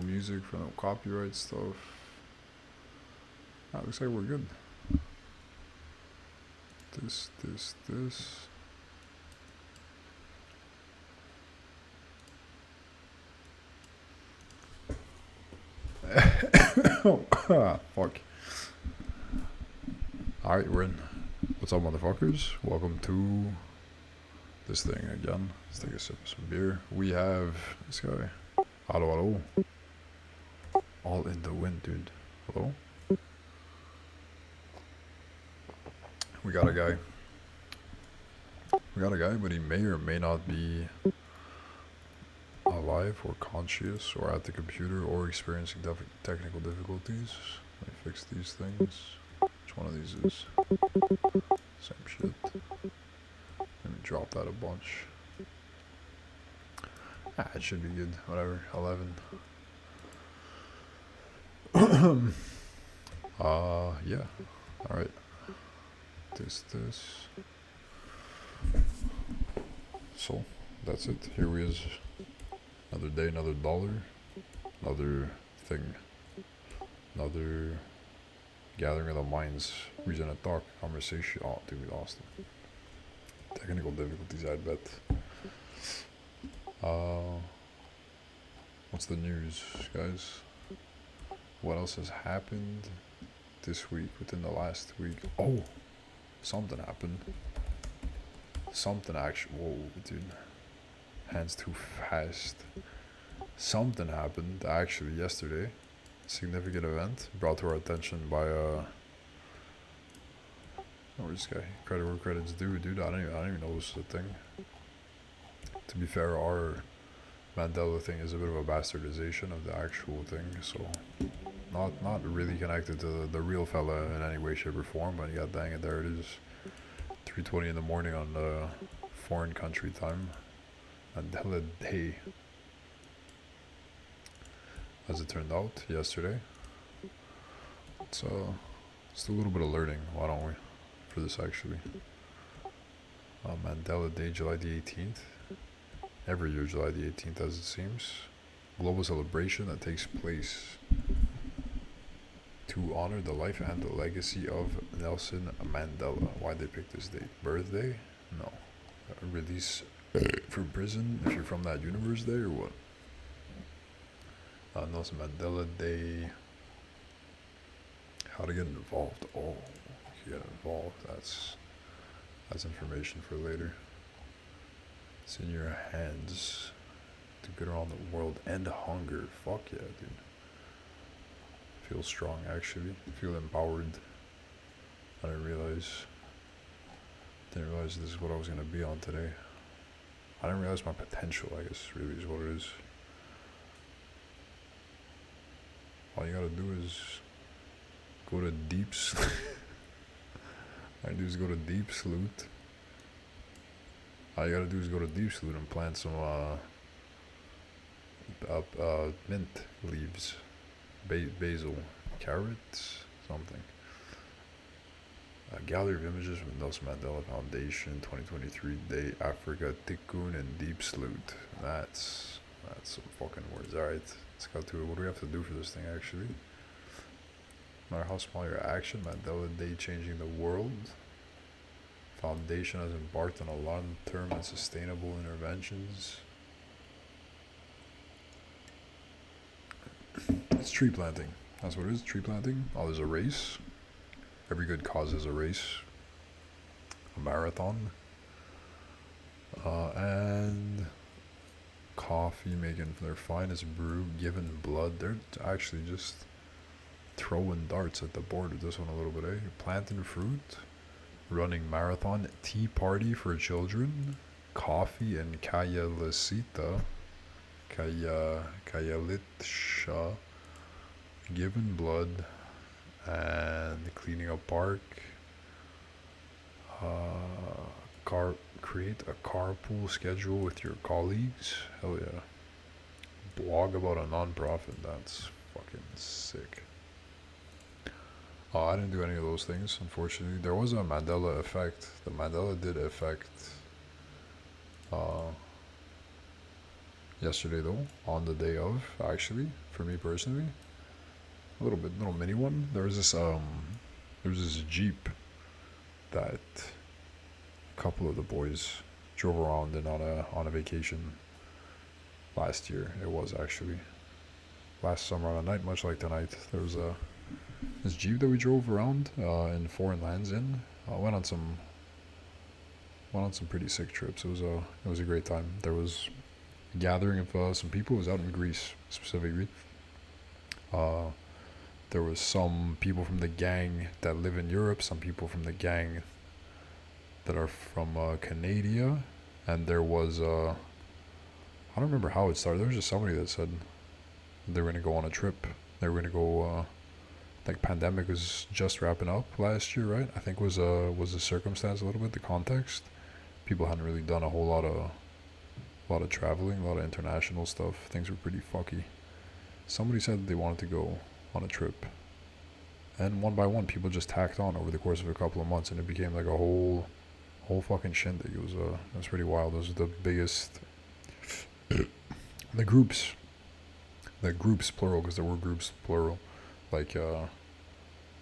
music, for no copyright stuff. Looks like we're good. This. Oh, fuck. Alright, we're in. What's up, motherfuckers? Welcome to this thing again. Let's take a sip of some beer. We have this guy. Hello. All in the wind, dude. Hello? We got a guy. But he may or may not be alive or conscious or at the computer or experiencing technical difficulties. Let me fix these things. Which one of these is? Same shit. Let me drop that a bunch. It should be good. Whatever. 11. Yeah. Alright. This. So, that's it. Here we is. Another day, another dollar. Another thing. Another gathering of the minds. Reason to talk. Conversation. Oh, dude, we lost him. Technical difficulties, I bet. What's the news, guys? What else has happened this week, within the last week? Oh, something happened. Something actually. Whoa, dude. Hands too fast. Something happened actually yesterday. Significant event brought to our attention by this guy. Credit where credit's due, dude. I don't even know this is a thing. To be fair, our Mandela thing is a bit of a bastardization of the actual thing, so not really connected to the real fella in any way, shape, or form. But yeah, dang it, there it is. 3:20 in the morning on foreign country time. Mandela Day, as it turned out yesterday. So just a little bit of learning, why don't we, for this actually. Mandela Day, July the 18th. Every year, July the 18th, as it seems. Global celebration that takes place to honor the life and the legacy of Nelson Mandela. Why'd they pick this date? Birthday? No. Release from prison, if you're from that universe day, or what? Nelson Mandela Day. How to get involved. Oh, you get involved. That's information for later. It's in your hands to get around the world, end hunger. Fuck yeah, dude. Feel strong, actually. Feel empowered. I didn't realize this is what I was gonna be on today. I didn't realize my potential, I guess, really is what it is. All you gotta do is go to deep sleep. All you do is go to deep salute. All you gotta do is go to deep salute and plant some mint leaves, basil, carrots, something. Gallery of images from Nelson Mandela Foundation, 2023 Day, Africa, Tikkun, and Deep Salute. That's some fucking words. Alright, let's go to it. What do we have to do for this thing, actually? No matter how small your action, Mandela Day changing the world. Foundation has embarked on a long-term and sustainable interventions. It's tree planting. That's what it is, tree planting. Oh, there's a race. Every good cause is a race. A marathon. And coffee, making their finest brew, giving blood. They're actually just throwing darts at the board with this one a little bit, eh? Planting fruit. Running marathon. Tea party for children. Coffee and Kaya Lasita. Kaya Litsha. Giving blood. And cleaning a park. Create a carpool schedule with your colleagues. Hell yeah. Blog about a non-profit. That's fucking sick. I didn't do any of those things, unfortunately. There was a Mandela effect. The Mandela did affect yesterday though, on the day of, actually, for me personally, little mini one. There was this Jeep that a couple of the boys drove around in on a vacation last year. It was actually last summer on a night, much like tonight. There was this Jeep that we drove around in foreign lands in. Went on some pretty sick trips. It was a great time. There was a gathering of some people. It was out in Greece specifically. Uh, there was some people from the gang that live in Europe, some people from the gang that are from Canada, and there was I don't remember how it started. There was just somebody that said they were gonna go on a trip. They were gonna go. Like pandemic was just wrapping up last year, right? I think was the circumstance a little bit, the context. People hadn't really done a lot of traveling, a lot of international stuff. Things were pretty fucky. Somebody said they wanted to go on a trip, and one by one, people just tacked on over the course of a couple of months, and it became like a whole fucking shindig. It was pretty wild. Those are the biggest. the groups, the groups plural, because there were groups plural, like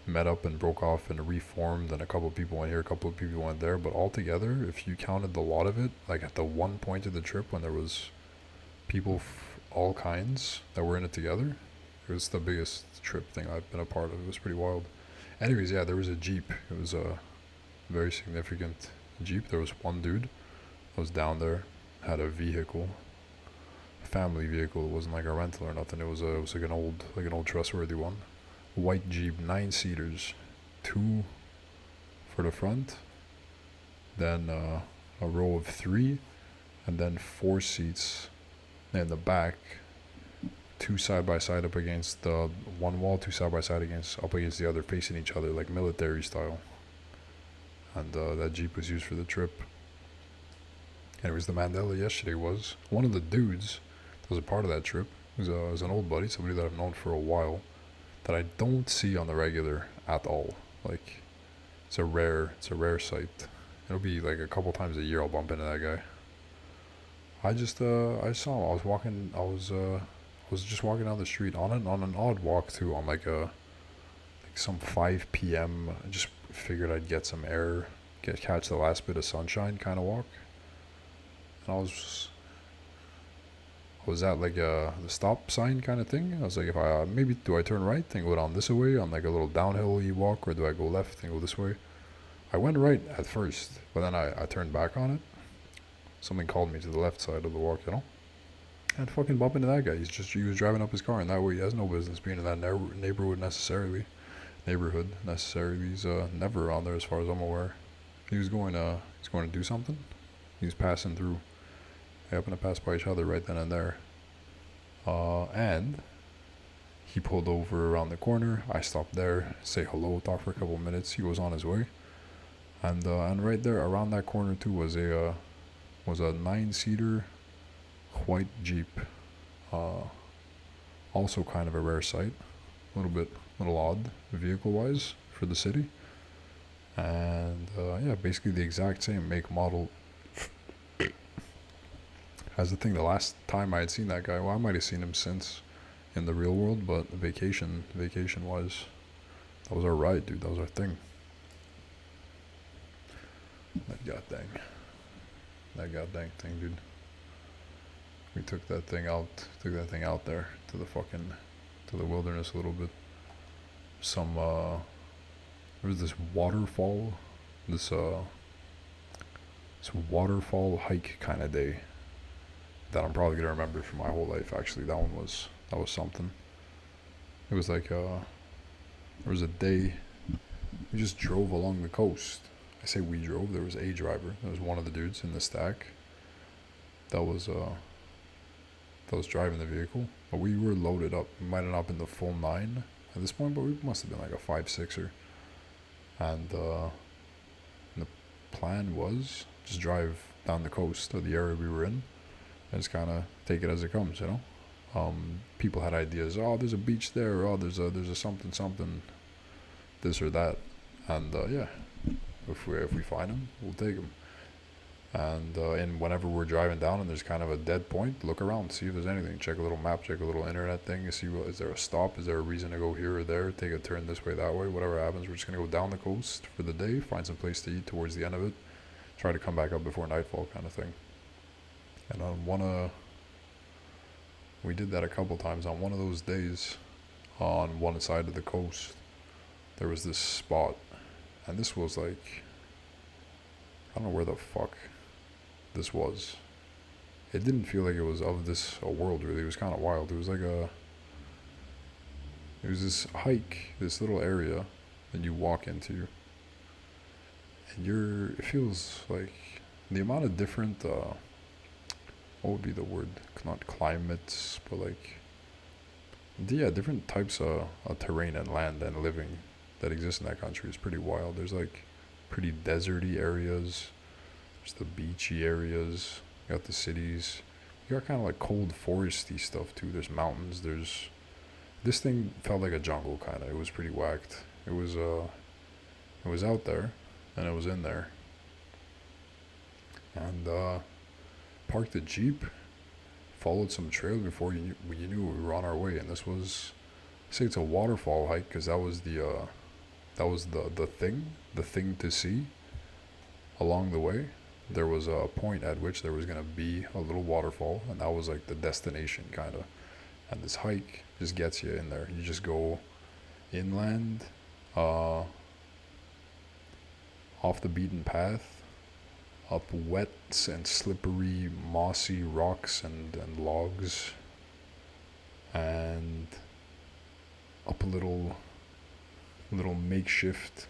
met up and broke off and reformed, and a couple of people went here, a couple of people went there, but altogether, if you counted the lot of it, like at the one point of the trip when there was people all kinds that were in it together, it was the biggest trip thing I've been a part of. It was pretty wild. Anyways, yeah, there was a Jeep. It was a very significant Jeep. There was one dude that was down there, had a vehicle, a family vehicle. It wasn't like a rental or nothing. It was like an old trustworthy one. White Jeep, 9-seaters, 2 for the front, then a row of 3, and then 4 seats in the back, 2 side by side up against the one wall, 2 side by side up against the other, facing each other like military style. And that Jeep was used for the trip. Anyways, the Mandela yesterday was one of the dudes that was a part of that trip. Was an old buddy, somebody that I've known for a while, that I don't see on the regular at all. Like, it's a rare sight. It'll be like a couple times a year I'll bump into that guy. I saw him. I was just walking down the street on an odd walk too, on like some 5 p.m. I just figured I'd get some air, catch the last bit of sunshine kind of walk. And I was at like the stop sign kind of thing. I was like, if I maybe do I turn right and go down this way on like a little downhill-y walk, or do I go left and go this way? I went right at first, but then I turned back on it. Something called me to the left side of the walk, you know? And fucking bump into that guy. He was driving up his car in that way. He has no business being in that neighborhood necessarily. He's never on there as far as I'm aware. He's going to do something. He was passing through. They happened to pass by each other right then and there. And he pulled over around the corner. I stopped there, say hello, talk for a couple of minutes. He was on his way. And right there around that corner too was a 9-seater white Jeep. Also kind of a rare sight. A little odd vehicle wise for the city. And yeah, basically the exact same make, model as the thing. The last time I had seen that guy, well, I might have seen him since in the real world, but vacation wise, that was our ride, dude. That was our thing. That goddamn thing, dude. We took that thing out there to the wilderness a little bit. There was this waterfall hike kind of day that I'm probably gonna remember for my whole life. Actually, that was something. It was like there was a day we just drove along the coast. I say we drove. There was a driver. There was one of the dudes in the stack that was driving the vehicle, but we were loaded up. We might have not been the full 9 at this point, but we must have been like a 5-6er. And the plan was just drive down the coast of the area we were in, and just kind of take it as it comes, you know. People had ideas. Oh, there's a beach there. Oh, there's a something, this or that. And yeah, if we find them, we'll take them. And whenever we're driving down and there's kind of a dead point, look around, see if there's anything. Check a little map, check a little internet thing, see what is there a stop, is there a reason to go here or there, take a turn this way, that way, whatever happens. We're just gonna go down the coast for the day, find some place to eat towards the end of it, try to come back up before nightfall, kind of thing. And we did that a couple times. On one of those days, on one side of the coast, there was this spot, and this was like, I don't know where the fuck this was. It didn't feel like it was of this world, really. It was kind of wild. It was this hike, this little area that you walk into, and it feels like the amount of different, what would be the word? Not climates, but like, yeah, different types of terrain and land and living that exist in that country is pretty wild. There's like pretty deserty areas. There's the beachy areas. You got the cities. You got kind of like cold foresty stuff too. There's mountains. This thing felt like a jungle kind of. It was pretty whacked. It was out there, and it was in there. And parked the Jeep, followed some trail before you knew we were on our way. And this was, I say it's a waterfall hike because that was the thing to see along the way. There was a point at which there was going to be a little waterfall, and that was like the destination kind of. And this hike just gets you in there. You just go inland, off the beaten path, up wet and slippery mossy rocks and logs, and up a little makeshift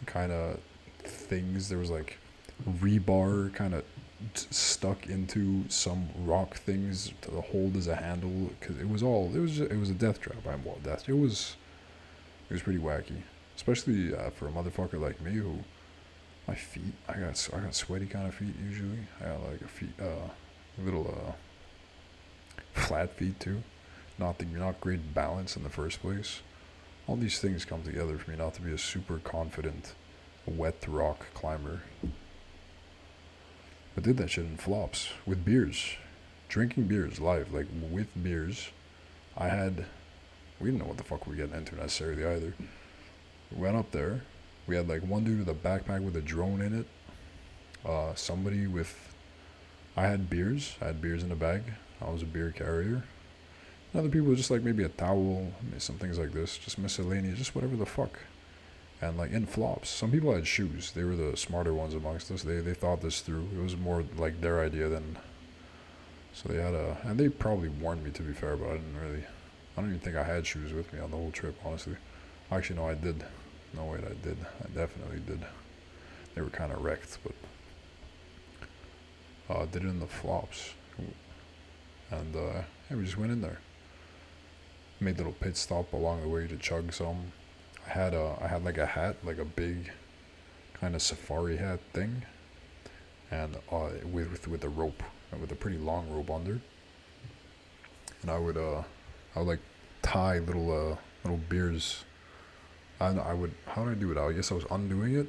kind of things. There was like rebar kind of stuck into some rock things to hold as a handle, because it was a death trap. It was pretty wacky, especially for a motherfucker like me who my feet, I got sweaty kind of feet usually. I got like little flat feet too. Not great balance in the first place. All these things come together for me not to be a super confident wet rock climber. I did that shit in flops with beers, drinking beers live, like with beers. We didn't know what the fuck we were getting into necessarily either. We went up there. We had like one dude with a backpack with a drone in it. I had beers in a bag. I was a beer carrier. And other people were just like maybe a towel, some things like this, just miscellaneous, just whatever the fuck. And like in flops, some people had shoes. They were the smarter ones amongst us. They thought this through. It was more like their idea than. So they had and they probably warned me, to be fair, but I don't even think I had shoes with me on the whole trip, honestly. Actually, no, I did. No, wait, I did. I definitely did. They were kind of wrecked, but did it in the flops. And yeah, we just went in there. Made a little pit stop along the way to chug some. I had like a hat, like a big kind of safari hat thing, and with a rope, with a pretty long rope under. And I would like tie little beers. And I would, how did I do it? I guess I was undoing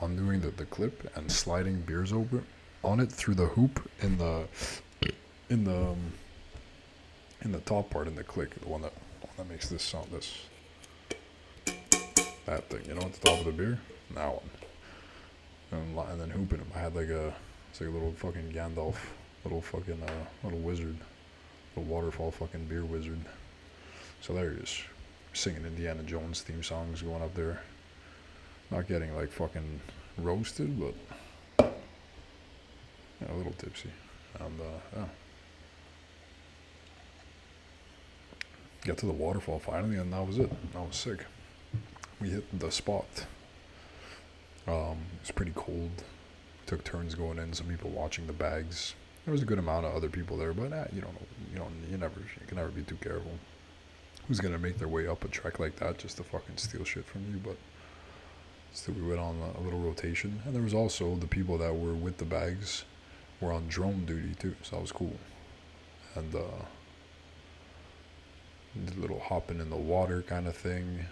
the clip and sliding beers over on it through the hoop in the top part in the click, the one that makes this sound, that thing, at the top of the beer, that one, and then hooping them. I had it's like a little fucking Gandalf, little wizard, little waterfall fucking beer wizard. So there he is, singing Indiana Jones theme songs, going up there, not getting like fucking roasted, but a little tipsy, and yeah. Got to the waterfall finally, and that was it. I was sick. We hit the spot. It was pretty cold. Took turns going in. Some people watching the bags. There was a good amount of other people there, but you don't know. You can never be too careful. Who's gonna make their way up a trek like that just to fucking steal shit from you? But still, we went on a little rotation, and there was also the people that were with the bags were on drone duty too, so that was cool. And did a little hopping in the water kind of thing.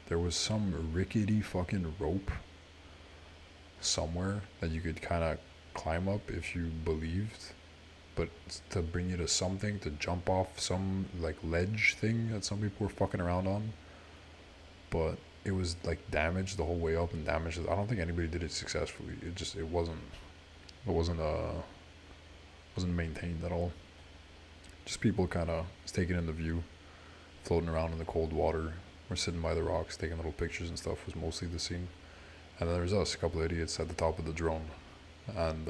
There was some rickety fucking rope somewhere that you could kind of climb up if you believed, but to bring you to something, to jump off some like ledge thing that some people were fucking around on. But it was like damaged the whole way up and damaged. I don't think anybody did it successfully. It wasn't maintained at all. Just people kind of taking in the view, floating around in the cold water. We're sitting by the rocks, taking little pictures and stuff. Was mostly the scene. And then there's us, a couple of idiots at the top of the drone. And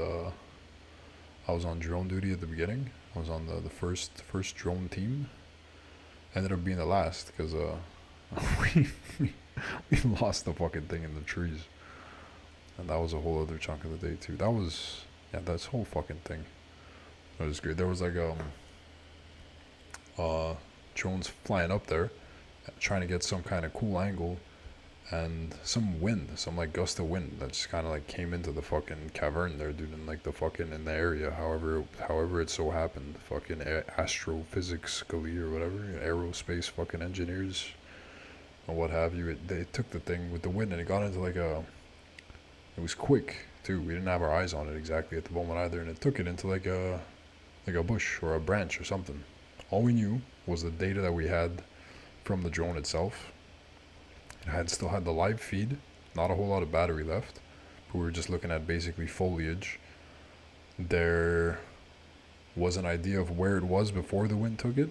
I was on drone duty at the beginning. I was on the first drone team. Ended up being the last because we lost the fucking thing in the trees. And that was a whole other chunk of the day too. This whole fucking thing. It was great. There was like drones flying up there, trying to get some kind of cool angle, and some wind, some like gust of wind that just kind of like came into the fucking cavern there, dude, and like the fucking in the area. However it so happened, fucking astrophysically or whatever, aerospace fucking engineers or what have you. They took the thing with the wind and it got into like a. It was quick too. We didn't have our eyes on it exactly at the moment either, and it took it into like a bush or a branch or something. All we knew was the data that we had from the drone itself. It still had the live feed, not a whole lot of battery left, but we were just looking at basically foliage. There was an idea of where it was before the wind took it.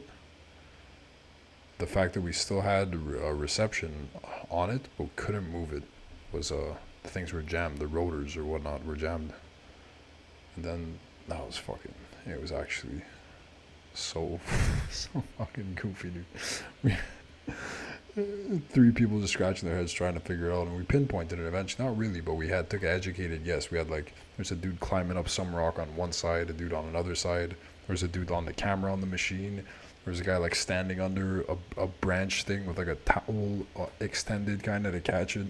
The fact that we still had a reception on it but couldn't move it was the things were jammed, the rotors or whatnot were jammed. And then that was fucking, it was actually so fucking goofy, dude. Three people just scratching their heads trying to figure it out, and we pinpointed it eventually. Not really, but we took an educated guess. We had like, there's a dude climbing up some rock on one side, a dude on another side. There's a dude on the camera on the machine. There's a guy like standing under a branch thing with like a towel extended kind of to catch it.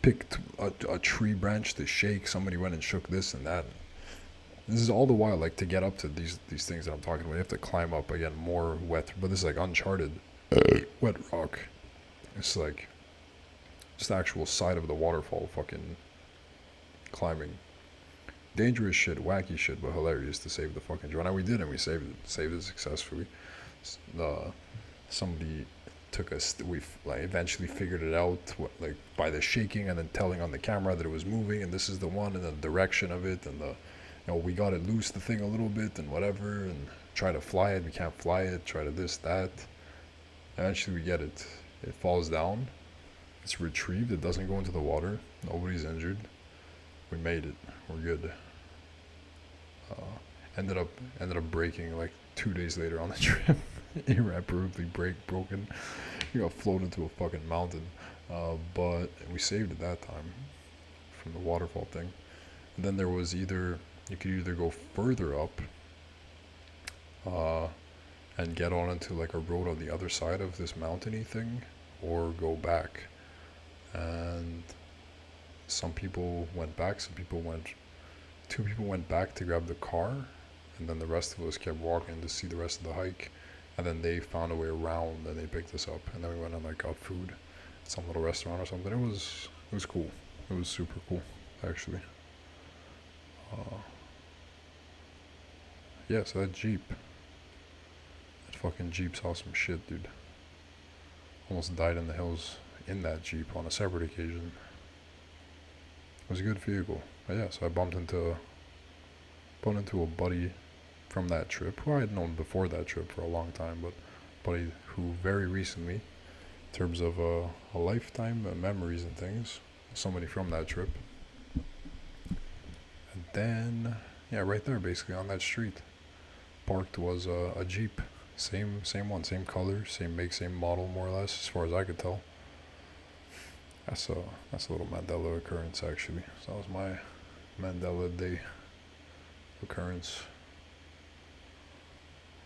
Picked a tree branch to shake. Somebody went and shook this and that. This is all the while, like, to get up to these things that I'm talking about. You have to climb up, again, more wet, but this is like uncharted wet rock. It's like just the actual side of the waterfall fucking climbing. Dangerous shit, wacky shit, but hilarious to save the fucking drone. And we did, and we saved it successfully. Somebody took us, we like eventually figured it out, like by the shaking and then telling on the camera that it was moving, and this is the one, and the direction of it, and we got it loose, the thing a little bit, and whatever, and try to fly it, we can't fly it, try to this, that. Eventually we get it. It falls down. It's retrieved. It doesn't go into the water. Nobody's injured. We made it. We're good. Ended up breaking like 2 days later on the trip. Irreparably broken. You got floated to a fucking mountain. But we saved it that time from the waterfall thing. And then there was you could either go further up and get on into like a road on the other side of this mountainy thing, or go back. And some people went back, two people went back to grab the car, and then the rest of us kept walking to see the rest of the hike, and then they found a way around and they picked us up, and then we went and like got food at some little restaurant or something. It was cool. It was super cool, actually. Yeah, so that fucking Jeep saw some shit, dude. Almost died in the hills in that Jeep on a separate occasion. It was a good vehicle. But yeah, so I bumped into a buddy from that trip, who I had known before that trip for a long time, but a buddy who very recently, in terms of a lifetime memories and things, somebody from that trip. And then, yeah, right there, basically on that street, parked was a Jeep. Same one, same color, same make, same model, more or less, as far as I could tell. That's a little Mandela occurrence, actually. So that was my Mandela Day occurrence.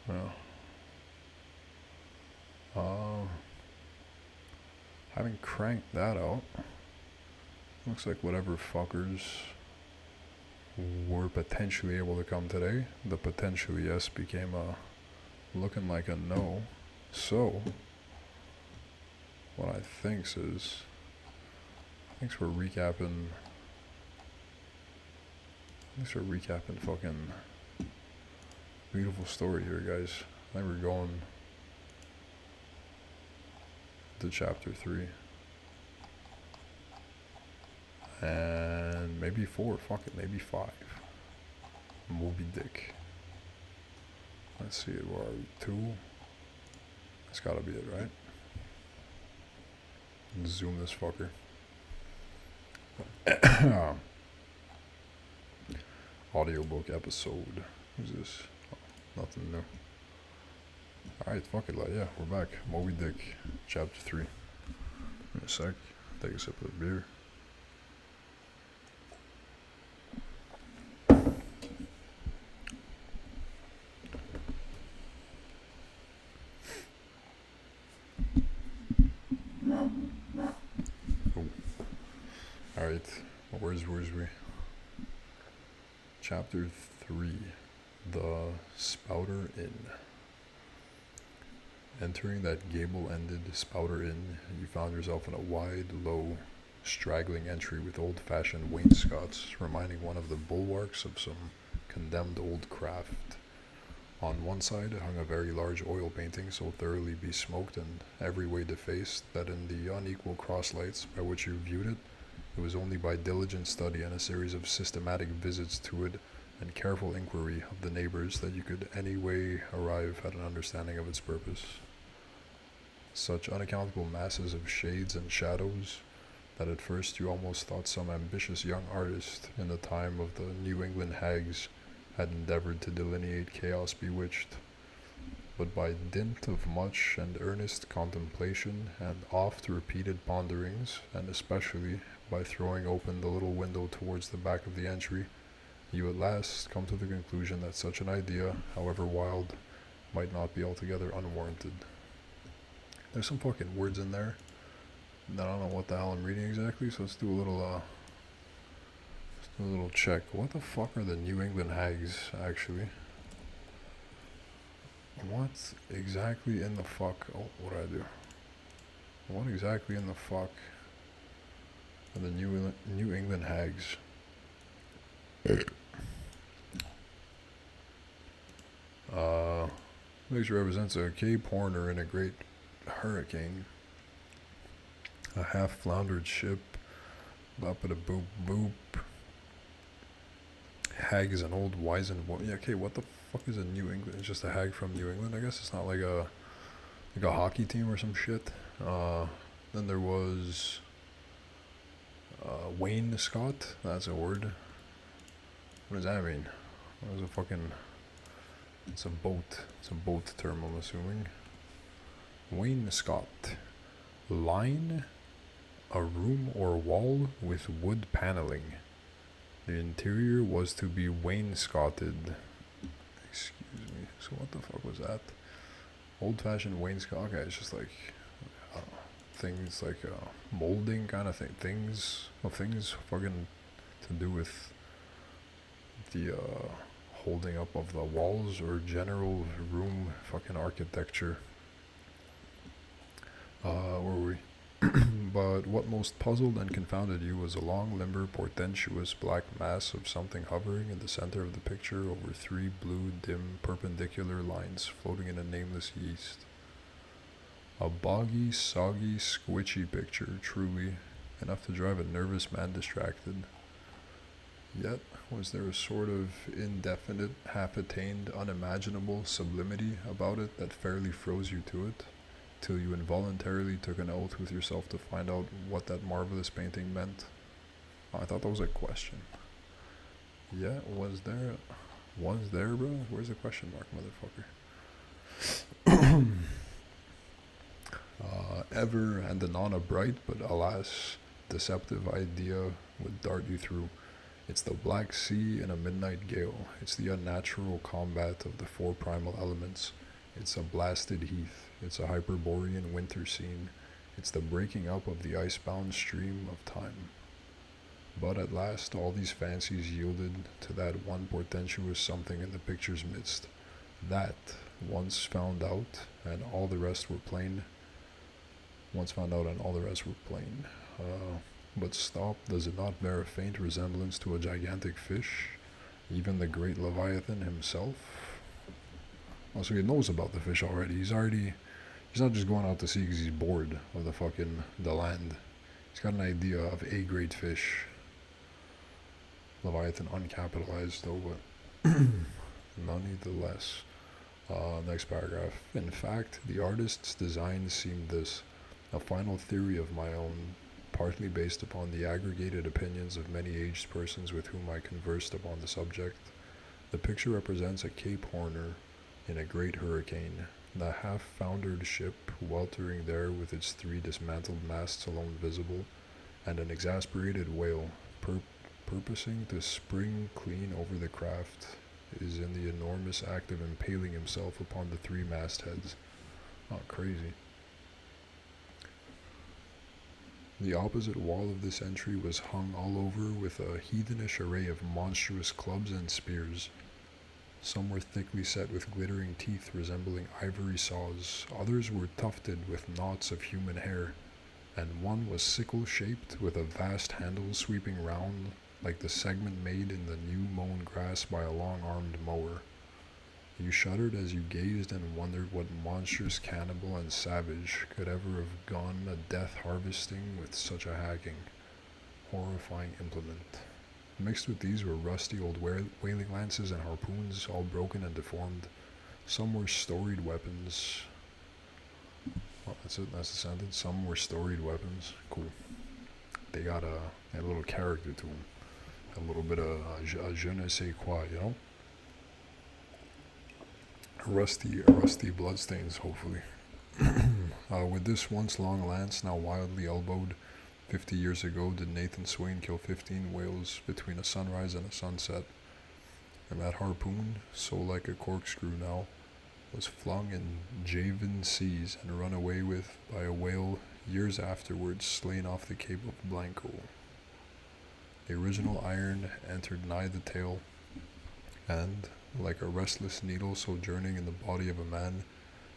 Yeah. Having cranked that out, looks like whatever fuckers were potentially able to come today, the potentially yes became looking like a no. So what I think is, thanks for recapping Thanks for recapping fucking beautiful story here, guys. I think we're going to chapter 3. And maybe 4, fuck it, maybe 5. Moby Dick. Let's see, where are we? 2? That's gotta be it, right? Zoom this fucker. Audiobook episode. Who's this? Oh, nothing new. Alright, fuck it, yeah, we're back. Moby Dick, chapter 3. In a sec, take a sip of the beer. Alright, where's we? Chapter 3, The Spouter Inn. Entering that gable-ended Spouter Inn, you found yourself in a wide, low, straggling entry with old-fashioned wainscots reminding one of the bulwarks of some condemned old craft. On one side hung a very large oil painting so thoroughly besmoked and every way defaced that in the unequal crosslights by which you viewed it, it was only by diligent study and a series of systematic visits to it and careful inquiry of the neighbors that you could any way arrive at an understanding of its purpose. Such unaccountable masses of shades and shadows that at first you almost thought some ambitious young artist in the time of the New England hags had endeavored to delineate chaos bewitched. But by dint of much and earnest contemplation and oft-repeated ponderings, and especially by throwing open the little window towards the back of the entry, you at last come to the conclusion that such an idea, however wild, might not be altogether unwarranted. There's some fucking words in there that I don't know what the hell I'm reading exactly, so let's do a little check. What the fuck are the New England hags, actually? What exactly in the fuck? Oh, what did I do? What exactly in the fuck are the New England hags? Picture represents a Cape Horner in a great hurricane. A half-floundered ship. Bop at a boop boop. Hag is an old wizened woman. Yeah, okay, what the fuck is a New England? It's just a hag from New England, I guess. It's not like a hockey team or some shit. Then there was Wayne Scott. That's a word. What does that mean? What is a fucking... It's a boat. It's a boat term, I'm assuming. Wayne Scott. Line a room or wall with wood paneling. The interior was to be wainscoted. Excuse me. So what the fuck was that? Old-fashioned wainscot. Okay, it's just like things like molding kind of thing. Things fucking to do with the holding up of the walls or general room fucking architecture. Where were we? But what most puzzled and confounded you was a long, limber, portentous black mass of something hovering in the center of the picture over 3 blue, dim, perpendicular lines floating in a nameless yeast. A boggy, soggy, squitchy picture, truly, enough to drive a nervous man distracted. Yet was there a sort of indefinite, half-attained, unimaginable sublimity about it that fairly froze you to it, till you involuntarily took an oath with yourself to find out what that marvelous painting meant. Oh, I thought that was a question. Yeah, was there, bro? Where's the question mark, motherfucker? Ever and anon a bright, but alas, deceptive idea would dart you through. It's the Black Sea in a midnight gale. It's the unnatural combat of the 4 primal elements. It's a blasted heath. It's a Hyperborean winter scene. It's the breaking up of the icebound stream of time. But at last all these fancies yielded to that one portentous something in the picture's midst. That, once found out, and all the rest were plain. But stop, does it not bear a faint resemblance to a gigantic fish? Even the great Leviathan himself. Also, he knows about the fish already. He's not just going out to sea because he's bored of the land. He's got an idea of A-grade fish. Leviathan uncapitalized though, but nonetheless. Next paragraph. In fact, the artist's design seemed this, a final theory of my own, partly based upon the aggregated opinions of many aged persons with whom I conversed upon the subject. The picture represents a Cape Horner in a great hurricane, the half-foundered ship weltering there with its 3 dismantled masts alone visible, and an exasperated whale, purposing to spring clean over the craft, is in the enormous act of impaling himself upon the 3 mastheads. Oh, crazy. The opposite wall of this entry was hung all over with a heathenish array of monstrous clubs and spears. Some were thickly set with glittering teeth resembling ivory saws, others were tufted with knots of human hair, and one was sickle-shaped with a vast handle sweeping round like the segment made in the new mown grass by a long-armed mower. You shuddered as you gazed and wondered what monstrous cannibal and savage could ever have gone a death harvesting with such a hacking, horrifying implement. Mixed with these were rusty old whaling lances and harpoons, all broken and deformed. Some were storied weapons. Well, that's it, that's the sentence. Some were storied weapons. Cool. They got a little character to them. A little bit of a je ne sais quoi, you know? Rusty bloodstains, hopefully. With this once long lance now wildly elbowed, 50 years ago did Nathan Swain kill 15 whales between a sunrise and a sunset. And that harpoon, so like a corkscrew now, was flung in Javan seas and run away with by a whale years afterwards, slain off the Cape of Blanco. The original iron entered nigh the tail, and, like a restless needle sojourning in the body of a man,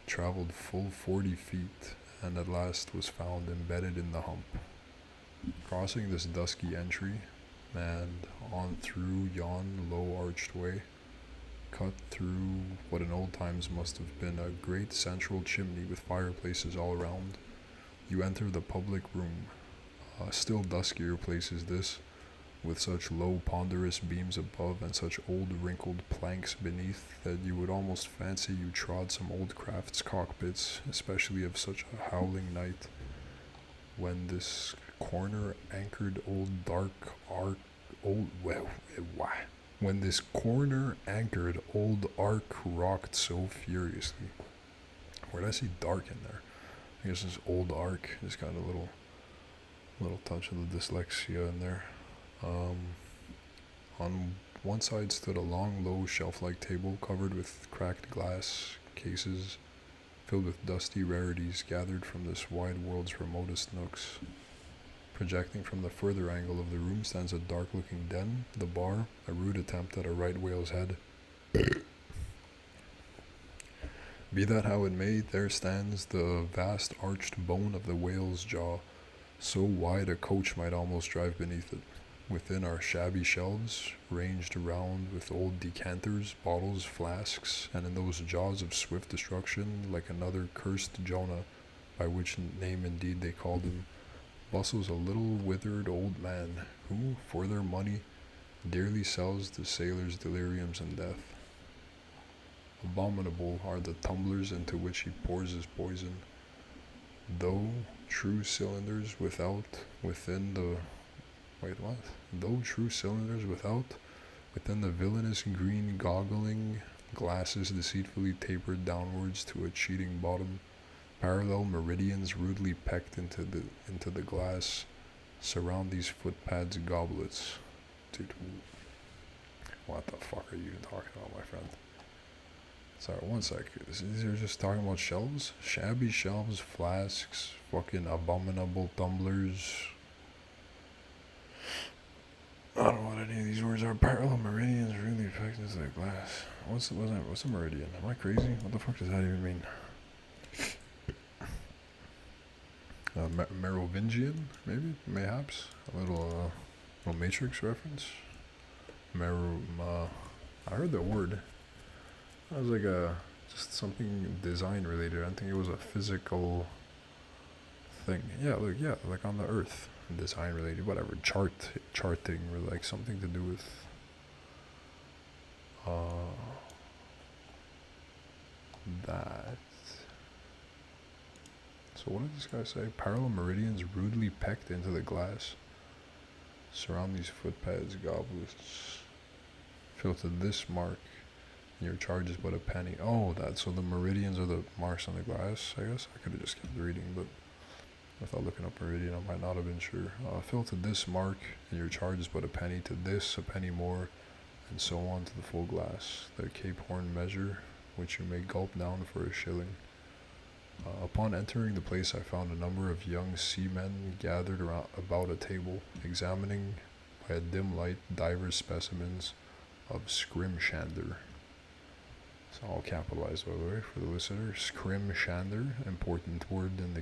traveled full 40 feet, and at last was found embedded in the hump. Crossing this dusky entry, and on through yon low arched way, cut through what in old times must have been a great central chimney with fireplaces all around, you enter the public room. A still duskier place is this, with such low ponderous beams above and such old wrinkled planks beneath that you would almost fancy you trod some old craft's cockpits, especially of such a howling night, when this corner anchored old dark ark when this corner anchored old ark rocked so furiously. Where did I see dark in there? I guess this old ark just got a little touch of the dyslexia in there. On one side stood a long, low, shelf-like table covered with cracked glass cases filled with dusty rarities gathered from this wide world's remotest nooks. Projecting from the further angle of the room stands a dark-looking den, the bar, a rude attempt at a right whale's head. Be that how it may, there stands the vast arched bone of the whale's jaw, so wide a coach might almost drive beneath it. Within are shabby shelves, ranged around with old decanters, bottles, flasks, and in those jaws of swift destruction, like another cursed Jonah, by which name indeed they called him, bustles a little withered old man, who, for their money, dearly sells the sailors' deliriums and death. Abominable are the tumblers into which he pours his poison, though true cylinders within the villainous green goggling glasses deceitfully tapered downwards to a cheating bottom, parallel meridians rudely pecked into the glass surround these footpads goblets. Dude, what the fuck are you talking about, my friend? Sorry, one sec. These are just talking about shelves? Shabby shelves, flasks, fucking abominable tumblers. I don't know what any of these words are. Parallel meridians really pecked into the glass. What's a meridian? Am I crazy? What the fuck does that even mean? Merovingian, maybe, mayhaps a little Matrix reference. I heard the word. It was like a just something design related. I don't think it was a physical thing. Yeah, like on the Earth, design related, whatever. Charting, or like something to do with. Uh, that. So what did this guy say? Parallel meridians rudely pecked into the glass. Surround these footpads, goblets. Filter this mark. Your charge is but a penny. Oh, that. So the meridians are the marks on the glass, I guess. I could have just kept reading, but without looking up meridian, I might not have been sure. Filter this mark, and your charge is but a penny. To this, a penny more, and so on to the full glass. The Cape Horn measure, which you may gulp down for a shilling. Upon entering the place, I found a number of young seamen gathered around about a table, examining by a dim light divers specimens of scrimshander. It's all capitalized, by the way, for the listener. Scrimshander, important word in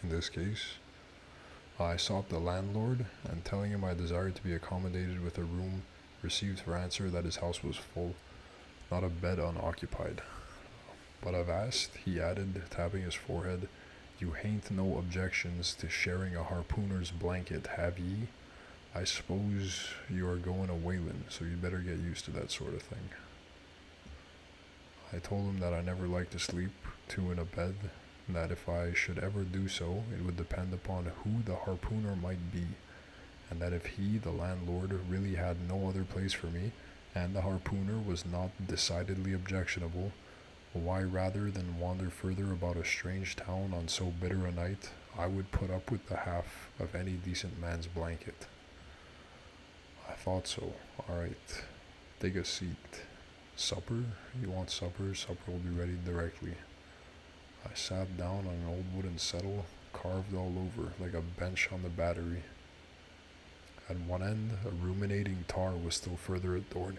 this case. I sought the landlord, and telling him I desired to be accommodated with a room, received for answer that his house was full, not a bed unoccupied. But I've asked, he added, tapping his forehead, you hain't no objections to sharing a harpooner's blanket, have ye? I suppose you are going a whalin', so you'd better get used to that sort of thing. I told him that I never liked to sleep two in a bed, and that if I should ever do so, it would depend upon who the harpooner might be, and that if he, the landlord, really had no other place for me, and the harpooner was not decidedly objectionable, why, rather than wander further about a strange town on so bitter a night, I would put up with the half of any decent man's blanket. I thought so. Alright, take a seat. Supper? You want supper? Supper will be ready directly. I sat down on an old wooden settle, carved all over, like a bench on the Battery. At one end, a ruminating tar was still further adorning.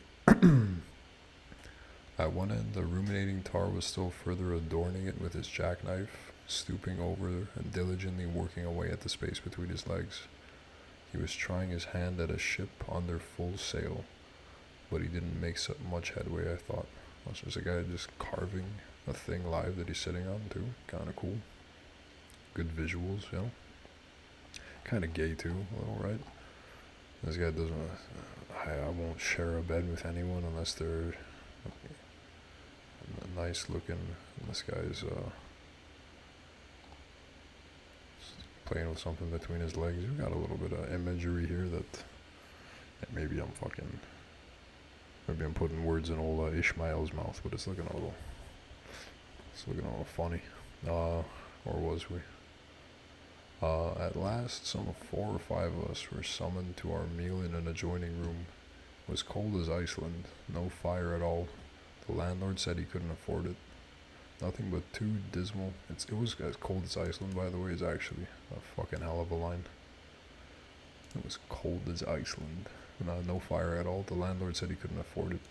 It with his jackknife, stooping over and diligently working away at the space between his legs. He was trying his hand at a ship under full sail, but he didn't make so much headway, I thought. That's just a guy just carving a thing live that he's sitting on, too. Kinda cool. Good visuals, you know? Kinda gay, too, a little, right? This guy doesn't... I won't share a bed with anyone unless they're nice looking. This guy's playing with something between his legs. We got a little bit of imagery here that maybe I'm putting words in old Ishmael's mouth, but it's looking a little funny. Or was we? At last, some 4 or 5 of us were summoned to our meal in an adjoining room. It was cold as Iceland, no fire at all. The landlord said he couldn't afford it. Nothing but 2 dismal... It was as cold as Iceland, by the way, is actually a fucking hell of a line. It was cold as Iceland. No fire at all. The landlord said he couldn't afford it.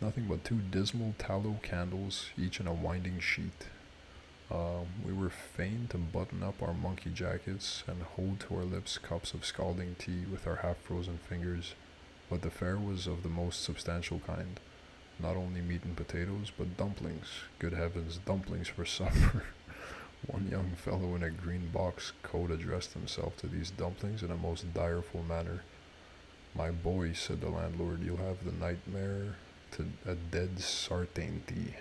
Nothing but 2 dismal tallow candles, each in a winding sheet. We were fain to button up our monkey jackets and hold to our lips cups of scalding tea with our half-frozen fingers, but the fare was of the most substantial kind. Not only meat and potatoes, but dumplings. Good heavens, dumplings for supper. One young fellow in a green box coat addressed himself to these dumplings in a most direful manner. My boy, said the landlord, you'll have the nightmare to a dead sartainty.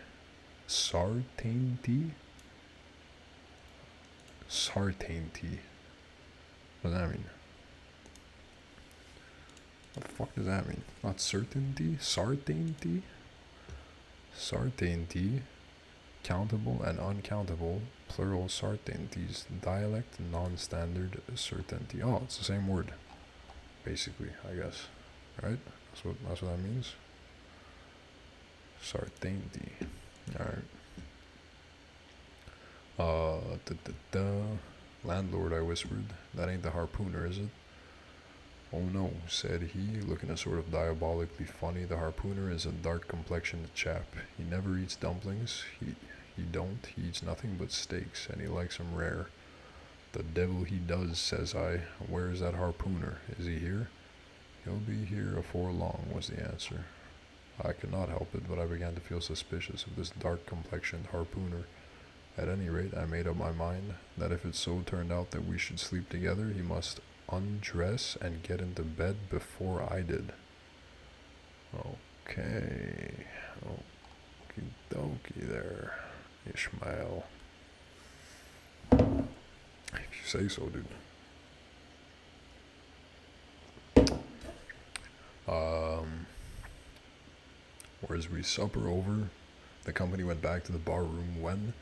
Sartainty? Sartainty. What does that mean? What the fuck does that mean? Not certainty? Sartainty? Sartainty. Countable and uncountable. Plural sartainties. Dialect, non-standard certainty. Oh, it's the same word. Basically, I guess. Right? That's what that means. Sartainty. Alright. Landlord, I whispered. That ain't the harpooner, is it? Oh no, said he, looking sort of diabolically funny. The harpooner is a dark-complexioned chap. He never eats dumplings. He eats nothing but steaks, and he likes 'em rare. The devil he does, says I. Where's that harpooner? Is he here? He'll be here afore long, was the answer. I could not help it, but I began to feel suspicious of this dark-complexioned harpooner. At any rate, I made up my mind that if it so turned out that we should sleep together, he must undress and get into bed before I did. Okay. Okie dokie there, Ishmael. If you say so, dude. Whereas we supper over, the company went back to the bar room when,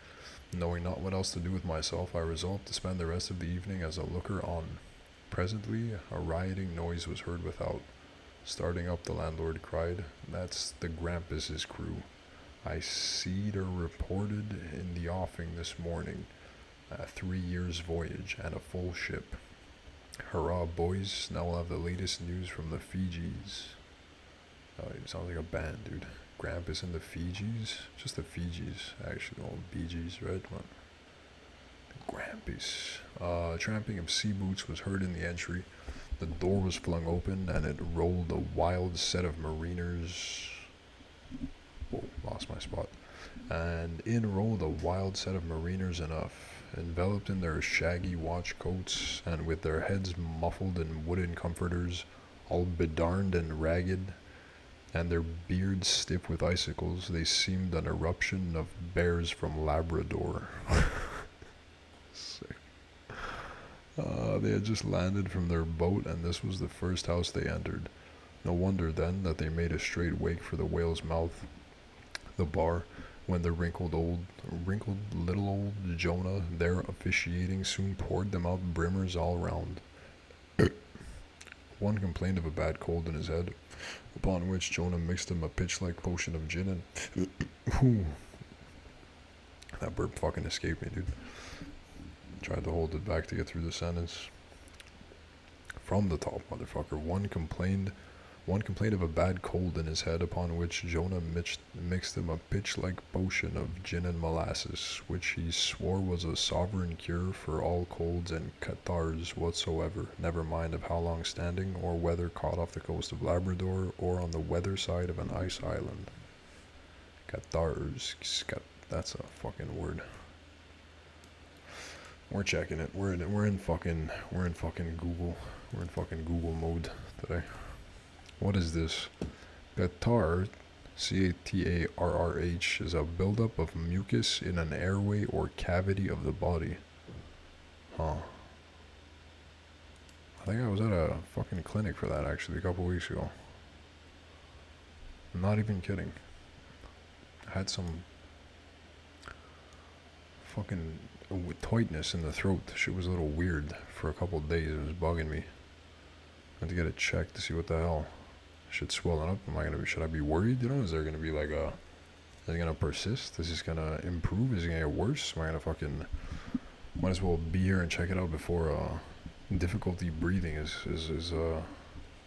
knowing not what else to do with myself, I resolved to spend the rest of the evening as a looker-on. Presently, a rioting noise was heard without. Starting up, the landlord cried, "That's the Grampus's crew. I seed her reported in the offing this morning. A 3 years' voyage and a full ship. Hurrah, boys, now we'll have the latest news from the Fijis." Oh, it sounds like a band, dude. Grampus and the Fijis? Just the Fijis, actually. All Bee Gees, right? What? Grampus. Tramping of sea boots was heard in the entry. The door was flung open, and it rolled a wild set of mariners. Whoa, lost my spot. And in rolled a wild set of mariners enough, enveloped in their shaggy watch coats, and with their heads muffled in wooden comforters, all bedarned and ragged, and their beards stiff with icicles. They seemed an eruption of bears from Labrador. Sick. They had just landed from their boat, and this was the first house they entered. No wonder, then, that they made a straight wake for the whale's mouth, the bar, when the wrinkled little old Jonah, there officiating, soon poured them out brimmers all round. One complained of a bad cold in his head, upon which Jonah mixed him a pitch-like potion of gin and... That burp fucking escaped me, dude. Tried to hold it back to get through the sentence. From the top, motherfucker. One complained of a bad cold in his head, upon which Jonah mixed him a pitch-like potion of gin and molasses, which he swore was a sovereign cure for all colds and catarrhs whatsoever, never mind of how long standing, or whether caught off the coast of Labrador, or on the weather side of an ice island. Catarrhs, that's a fucking word. We're checking it. We're in fucking Google. We're in fucking Google mode today. What is this? Catarrh, Catarrh, is a buildup of mucus in an airway or cavity of the body. Huh. I think I was at a fucking clinic for that actually a couple weeks ago. I'm not even kidding. I had some fucking tightness in the throat. Shit was a little weird for a couple of days. It was bugging me. I had to get it checked to see what the hell. Shit swelling up. Should I be worried? You know, is there gonna be like is it gonna persist? Is this gonna improve? Is it gonna get worse? Am I gonna fucking, might as well be here and check it out before difficulty breathing is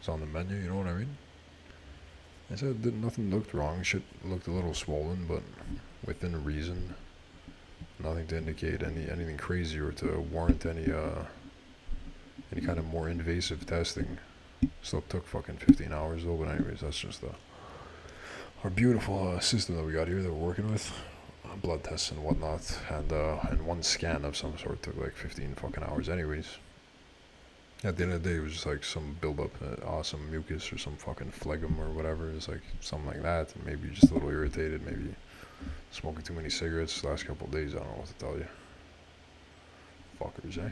on the menu, you know what I mean? I said nothing looked wrong. Shit looked a little swollen, but within reason. Nothing to indicate anything crazy or to warrant any kind of more invasive testing. Still took fucking 15 hours though, but anyways, that's just our beautiful system that we got here that we're working with. Blood tests and whatnot, and one scan of some sort took like 15 fucking hours anyways. At the end of the day, it was just like some buildup, awesome mucus or some fucking phlegm or whatever. It's like something like that, and maybe just a little irritated, maybe smoking too many cigarettes the last couple of days. I don't know what to tell you. Fuckers, eh?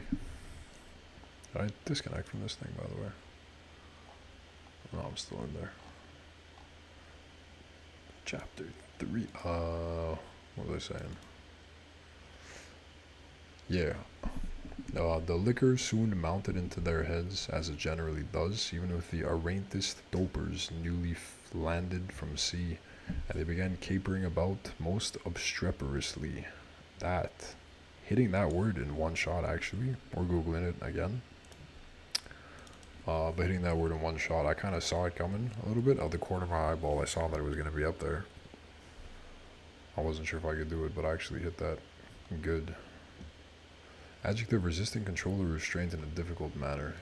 Did I disconnect from this thing, by the way? No, I'm still in there. Chapter 3. What was I saying? Yeah. The liquor soon mounted into their heads, as it generally does, even with the arrantist dopers newly landed from sea, and they began capering about most obstreperously. Hitting that word in one shot, actually. We're Googling it again. But hitting that word in one shot, I kind of saw it coming a little bit. Out the corner of my eyeball, I saw that it was going to be up there. I wasn't sure if I could do it, but I actually hit that good. Adjective, resisting control or restraint in a difficult manner.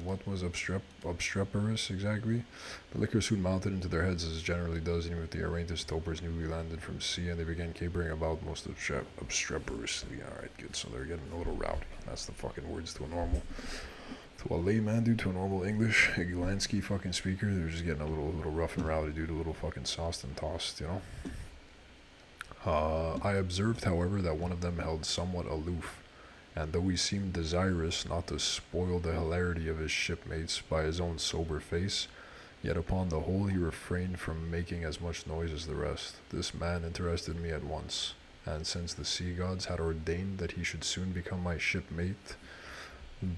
what was obstreperous exactly? The liquor soon mounted into their heads as it generally does, even with the Aratus topers newly landed from sea, and they began capering about most obstreperously. Alright, good, so they're getting a little rowdy. That's the fucking words to a layman, dude, to a normal English, a Gulansky fucking speaker. They're just getting a little rough and rowdy, dude, a little fucking sauced and tossed, you know? I observed, however, that one of them held somewhat aloof, and though he seemed desirous not to spoil the hilarity of his shipmates by his own sober face, yet upon the whole he refrained from making as much noise as the rest. This man interested me at once, and since the sea gods had ordained that he should soon become my shipmate,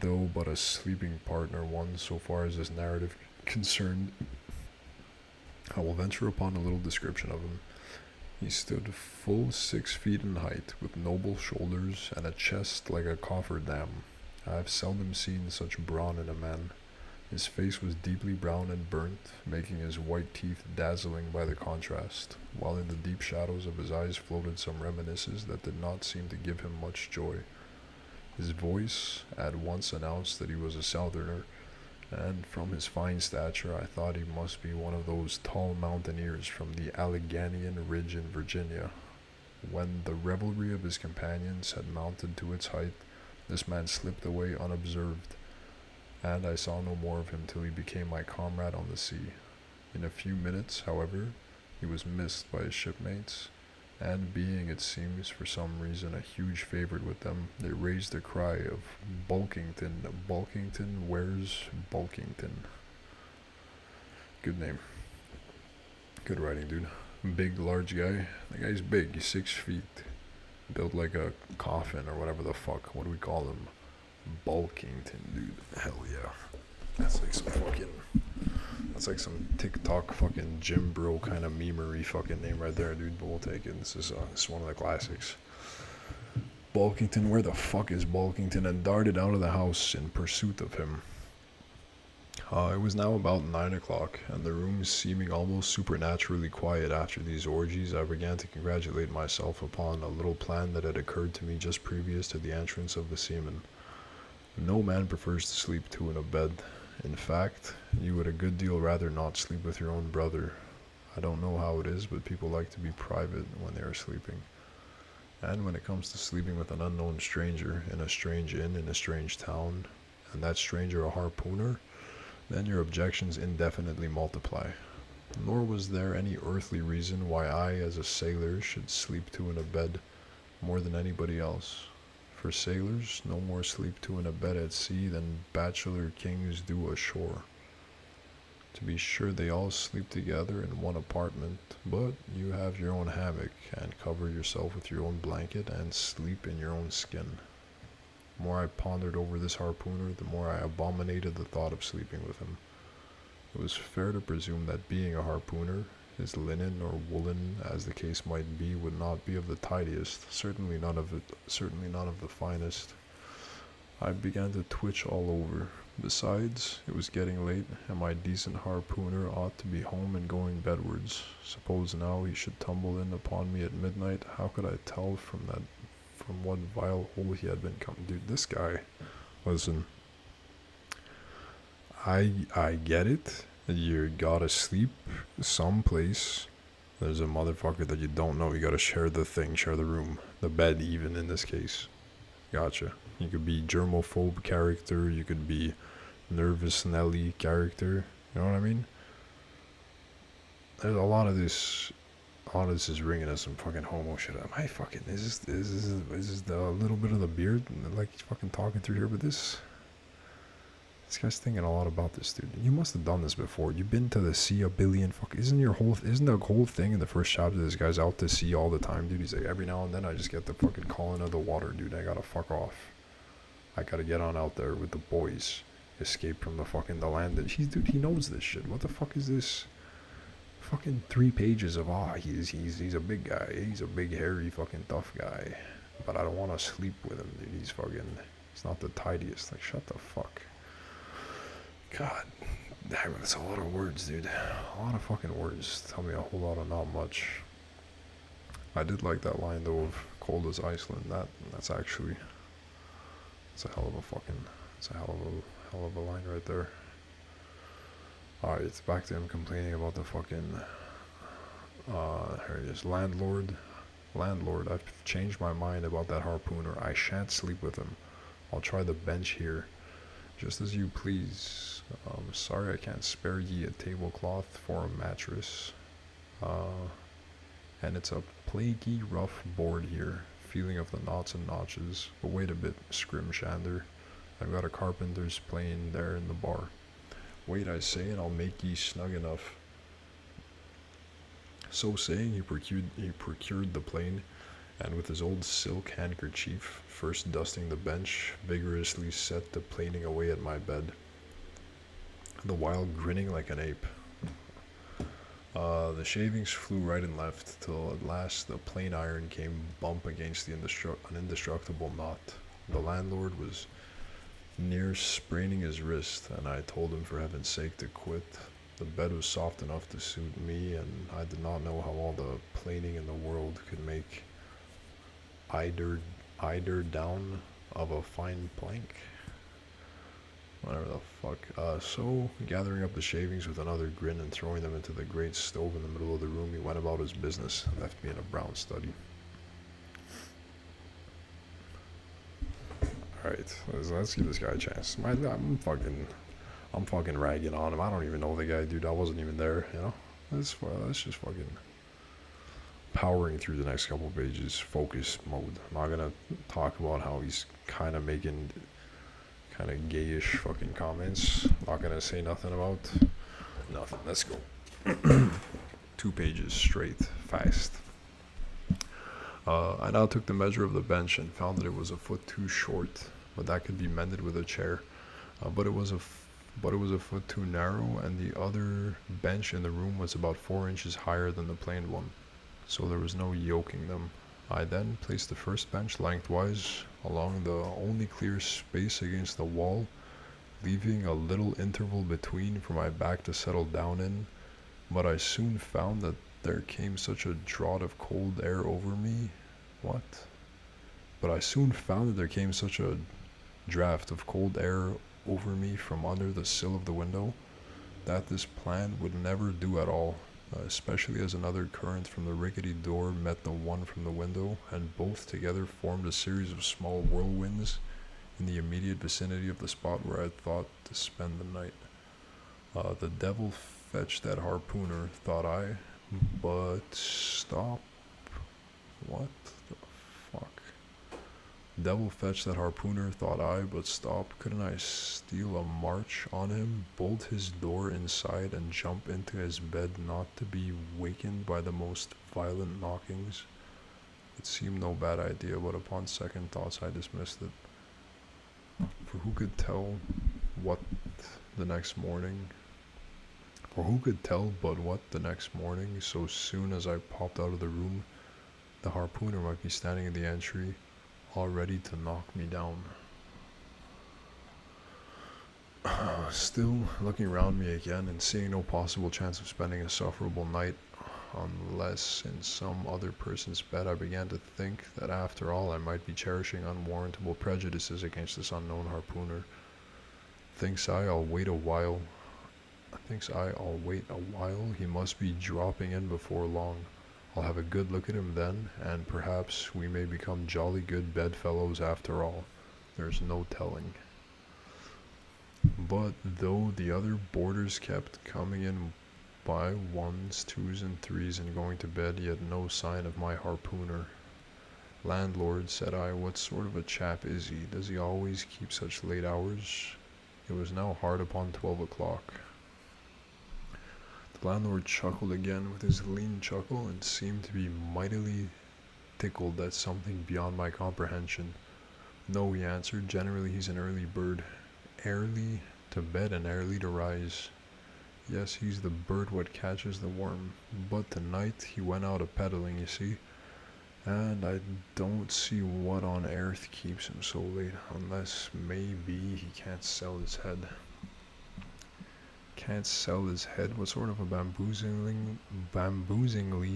though but a sleeping partner one so far as this narrative concerned, I will venture upon a little description of him. He stood full 6 feet in height, with noble shoulders and a chest like a cofferdam. I have seldom seen such brawn in a man. His face was deeply brown and burnt, making his white teeth dazzling by the contrast, while in the deep shadows of his eyes floated some reminiscences that did not seem to give him much joy. His voice at once announced that he was a southerner, and from his fine stature I thought he must be one of those tall mountaineers from the Alleghanian Ridge in Virginia. When the revelry of his companions had mounted to its height, this man slipped away unobserved, and I saw no more of him till he became my comrade on the sea. In a few minutes, however, he was missed by his shipmates, and being, it seems, for some reason a huge favorite with them, they raised the cry of Bulkington. Bulkington, where's Bulkington? Good name. Good writing, dude. Big, large guy. The guy's big. He's 6 feet. Built like a coffin or whatever the fuck. What do we call him? Bulkington, dude. Hell yeah. That's like some TikTok fucking gym bro kind of memery fucking name right there, dude. But we'll take it. This is one of the classics. Bulkington, where the fuck is Bulkington? And darted out of the house in pursuit of him. It was now about 9 o'clock, and the room seeming almost supernaturally quiet after these orgies, I began to congratulate myself upon a little plan that had occurred to me just previous to the entrance of the seaman. No man prefers to sleep two in a bed. In fact, you would a good deal rather not sleep with your own brother. I don't know how it is, but people like to be private when they are sleeping. And when it comes to sleeping with an unknown stranger in a strange inn in a strange town, and that stranger a harpooner, then your objections indefinitely multiply. Nor was there any earthly reason why I, as a sailor, should sleep two in a bed more than anybody else. For sailors, no more sleep two in a bed at sea than bachelor kings do ashore. To be sure, they all sleep together in one apartment, but you have your own hammock, and cover yourself with your own blanket, and sleep in your own skin. The more I pondered over this harpooner, the more I abominated the thought of sleeping with him. It was fair to presume that being a harpooner, his linen or woolen, as the case might be, would not be of the tidiest, certainly none of the finest. I began to twitch all over. Besides, it was getting late, and my decent harpooner ought to be home and going bedwards. Suppose now he should tumble in upon me at midnight, how could I tell from what vile hole he had been coming? Dude, this guy, listen, I get it. You gotta sleep someplace. There's a motherfucker that you don't know. You gotta share the thing, share the room, the bed, even in this case. Gotcha. You could be germophobe character. You could be nervous Nelly character. You know what I mean? There's a lot of this. A lot of this is ringing as some fucking homo shit. Am I fucking? Is this the little bit of the beard like he's fucking talking through here? But this guy's thinking a lot about this, dude. You must have done this before. You've been to the sea a billion isn't the whole thing in the first chapter this guy's out to sea all the time, dude? He's like, every now and then I just get the fucking calling of the water, dude. I gotta fuck off. I gotta get on out there with the boys. Escape from the land that dude, he knows this shit. What the fuck is this? Fucking 3 pages of he's a big guy. He's a big hairy fucking tough guy. But I don't wanna sleep with him, dude. He's not the tidiest. Like, shut the fuck. God, that's a lot of words, dude. A lot of fucking words. Tell me a whole lot of not much. I did like that line though of cold as Iceland. That's a hell of hell of a line right there. Alright, it's back to him complaining about the fucking, here he is, landlord. Landlord, I've changed my mind about that harpooner. I shan't sleep with him. I'll try the bench here. Just as you please. Sorry I can't spare ye a tablecloth for a mattress. And it's a plaguey rough board here. Feeling of the knots and notches. But wait a bit, Scrimshander. I've got a carpenter's plane there in the bar. Wait, I say, and I'll make ye snug enough. So saying, he procured the plane, and with his old silk handkerchief, first dusting the bench, vigorously set the planing away at my bed, the while grinning like an ape. The shavings flew right and left, till at last the plain iron came bump against an indestructible knot. The landlord was near spraining his wrist, and I told him for heaven's sake to quit. The bed was soft enough to suit me, and I did not know how all the planing in the world could make eider down of a fine plank. Whatever the fuck. So, gathering up the shavings with another grin and throwing them into the great stove in the middle of the room, he went about his business and left me in a brown study. Alright, let's give this guy a chance. I'm fucking ragging on him. I don't even know the guy, dude. I wasn't even there, you know? Let's just fucking powering through the next couple pages. Focus mode. I'm not gonna talk about how he's kind of making kind of gayish fucking comments. Not gonna say nothing about nothing. Let's go. 2 pages straight, fast. I now took the measure of the bench and found that it was a foot too short, but that could be mended with a chair. But it was a foot too narrow, and the other bench in the room was about 4 inches higher than the planed one, so there was no yoking them. I then placed the first bench lengthwise along the only clear space against the wall, leaving a little interval between for my back to settle down in, but I soon found that there came such a draught of cold air over me. What? But I soon found that there came such a draft of cold air over me from under the sill of the window that this plan would never do at all, especially as another current from the rickety door met the one from the window, and both together formed a series of small whirlwinds in the immediate vicinity of the spot where I thought to spend the night. The devil fetch that harpooner, thought I, but stop. What the fuck? Devil fetch that harpooner, thought I, but stop. Couldn't I steal a march on him, bolt his door inside, and jump into his bed, not to be wakened by the most violent knockings? It seemed no bad idea, but upon second thoughts I dismissed it. For who could tell but what the next morning, so soon as I popped out of the room, the harpooner might be standing in the entry, all ready to knock me down. Still looking around me again and seeing no possible chance of spending a sufferable night unless in some other person's bed, I began to think that after all I might be cherishing unwarrantable prejudices against this unknown harpooner. Thinks I, I'll wait a while. He must be dropping in before long. I'll have a good look at him then, and perhaps we may become jolly good bedfellows after all. There's no telling. But though the other boarders kept coming in by 1s, 2s, and 3s and going to bed, yet no sign of my harpooner. Landlord, said I, what sort of a chap is he? Does he always keep such late hours? It was now hard upon 12 o'clock. The landlord chuckled again with his lean chuckle and seemed to be mightily tickled at something beyond my comprehension. No, he answered, generally he's an early bird. Early to bed and early to rise. Yes, he's the bird what catches the worm. But tonight he went out a-peddling, you see, and I don't see what on earth keeps him so late, unless maybe he can't sell his head. Can't sell his head? What sort of a bamboozingly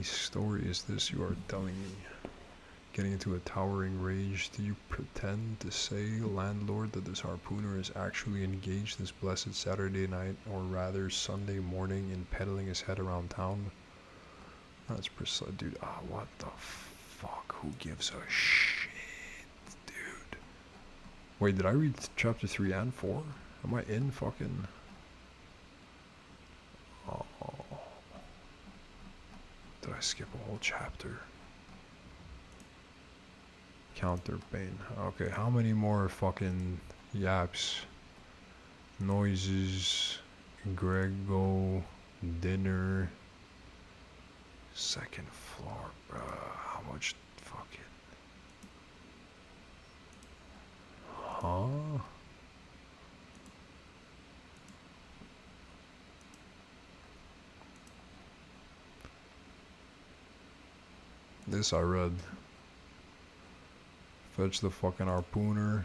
story is this you are telling me? Getting into a towering rage. Do you pretend to say, landlord, that this harpooner is actually engaged this blessed Saturday night, or rather Sunday morning, in peddling his head around town? That's precise, dude. What the fuck? Who gives a shit, dude? Wait, did I read chapter 3 and 4? Am I in fucking... Oh. Did I skip a whole chapter? Counterpain. Okay, how many more fucking yaps? Noises. Grego. Dinner. Second floor, bruh. How much fucking... Huh? This I read. Fetch the fucking harpooner.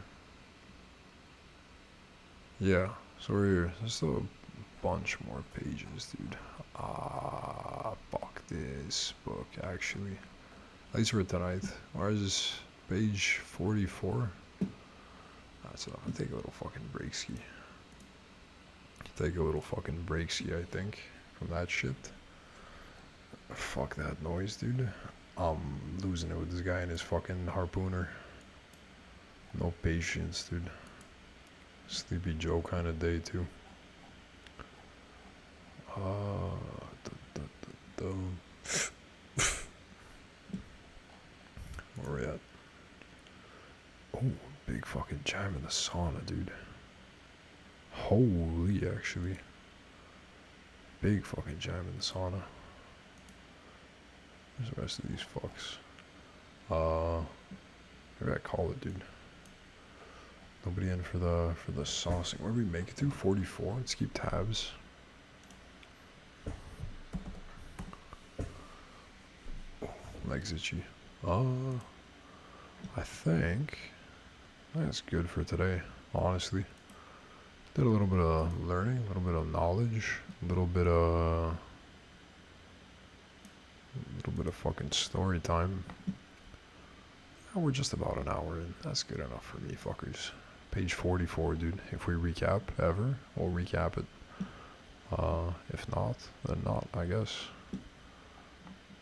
Yeah, so we're here. There's still a bunch more pages, dude. Fuck this book, actually. At least for tonight. Where is this? Page 44? That's enough. I'll take a little fucking break ski. Take a little fucking break ski, I think, from that shit. Fuck that noise, dude. I'm losing it with this guy and his fucking harpooner. No patience, dude. Sleepy Joe kind of day, too. Where we at? Oh, big fucking jam in the sauna, dude. Holy, actually. Big fucking jam in the sauna. Where's the rest of these fucks? Maybe I call it, dude. Nobody in for the saucing. Where do we make it to? 44? Let's keep tabs. Legs itchy. I think that's good for today, honestly. Did a little bit of learning, a little bit of knowledge, a little bit of fucking story time. And we're just about an hour in. That's good enough for me, fuckers. Page 44, dude. If we recap ever, we'll recap it. If not, then not, I guess.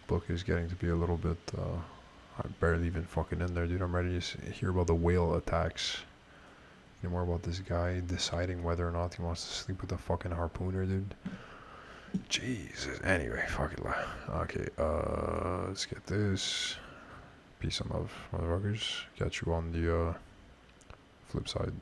Book is getting to be a little bit, I'm barely even fucking in there, dude. I'm ready to hear about the whale attacks. Any more about this guy deciding whether or not he wants to sleep with a fucking harpooner, dude? Jesus. Anyway, fuck it. Okay, let's get this. Peace and love, motherfuckers. Catch you on the flip side.